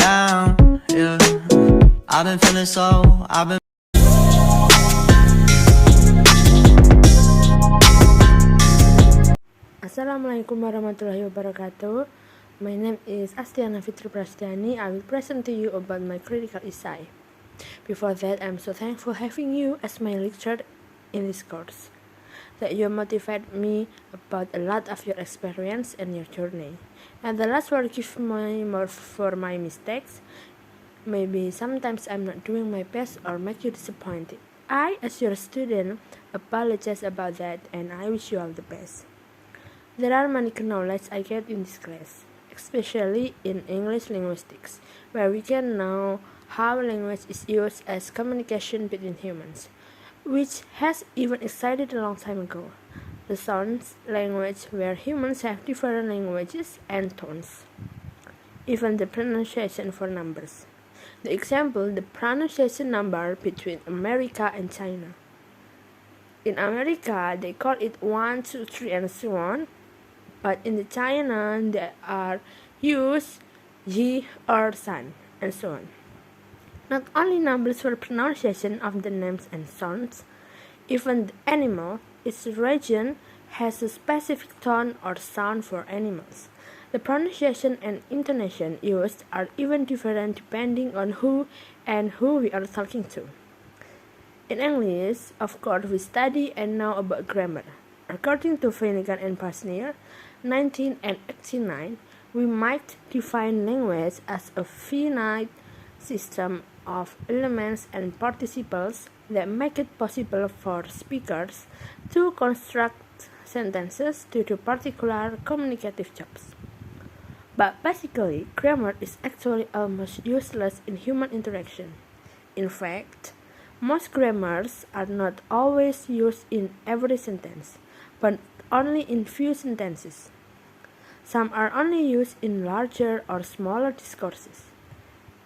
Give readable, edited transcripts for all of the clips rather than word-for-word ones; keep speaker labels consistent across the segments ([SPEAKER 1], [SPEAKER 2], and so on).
[SPEAKER 1] down, yeah. I've been feeling so, I've been
[SPEAKER 2] Assalamualaikum warahmatullahi wabarakatuh. My name is Astiana Fitri Prastiani. I will present to you about my critical essay. Before that, I'm so thankful having you as my lecturer in this course. That you motivate me about a lot of your experience and your journey. And the last word give me more for my mistakes. Maybe sometimes I'm not doing my best or make you disappointed. I, as your student, apologize about that and I wish you all the best. There are many knowledge I get in this class, especially in English linguistics, where we can know how language is used as communication between humans, which has even existed a long time ago. The sounds language where humans have different languages and tones, even the pronunciation for numbers. The example, the pronunciation number between America and China. In America, they call it 1, 2, 3, and so on. But in the China, they are use Yi or San, and so on. Not only numbers for pronunciation of the names and sounds, even the animal, its region, has a specific tone or sound for animals. The pronunciation and intonation used are even different depending on who we are talking to. In English, of course, we study and know about grammar. According to Finnegan and Pazner, 1989, we might define language as a finite system of elements and participles that make it possible for speakers to construct sentences due to particular communicative jobs. But basically, grammar is actually almost useless in human interaction. In fact, most grammars are not always used in every sentence, but only in few sentences. Some are only used in larger or smaller discourses,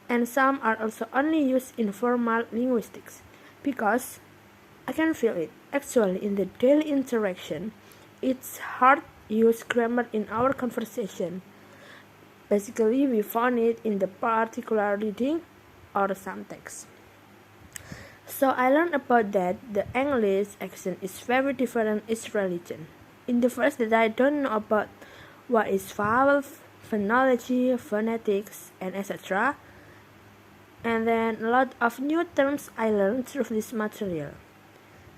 [SPEAKER 2] and some are also only used in formal linguistics, because I can feel it. Actually, in the daily interaction, it's hard to use grammar in our conversation. Basically, we found it in the particular reading or some text. So I learned about that the English accent is very different in each religion. In the first that I don't know about what is vowel, phonology, phonetics, and etc. And then a lot of new terms I learned through this material.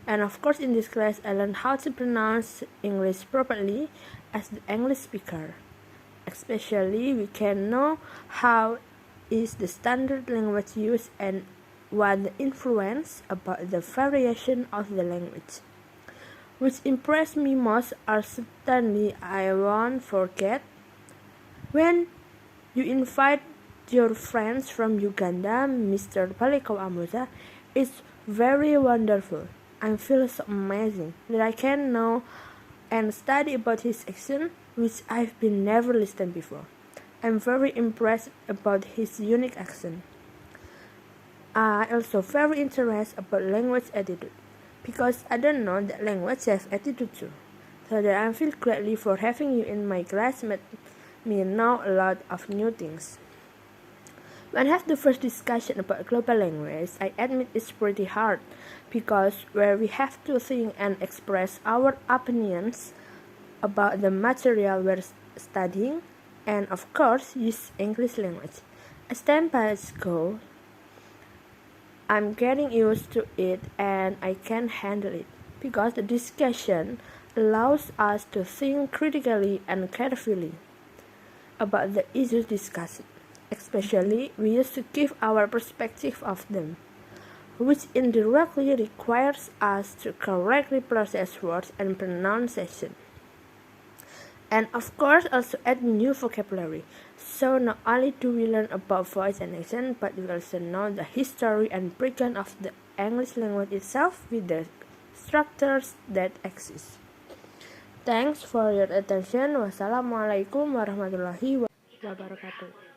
[SPEAKER 2] And of course in this class I learned how to pronounce English properly as the English speaker. Especially we can know how is the standard language used and what the influence about the variation of the language. Which impressed me most are certainly I won't forget when you invite your friends from Uganda, Mr. Paliko Amuza. It's very wonderful. I feel so amazing that I can know and study about his accent, which I've been never listened before. I'm very impressed about his unique accent. I also very interested about language attitude, because I don't know that language has attitude too. So that I feel grateful for having you in my class made me know a lot of new things. When I have the first discussion about global language, I admit it's pretty hard, because where we have to think and express our opinions about the material we're studying, and of course use English language. As time passes go, I'm getting used to it and I can handle it, because the discussion allows us to think critically and carefully about the issues discussed. Especially, we used to give our perspective of them, which indirectly requires us to correctly process words and pronunciation. And of course also add new vocabulary. So not only do we learn about voice and accent, but we also know the history and background of the English language itself with the structures that exist. Thanks for your attention. Wassalamualaikum warahmatullahi wabarakatuh.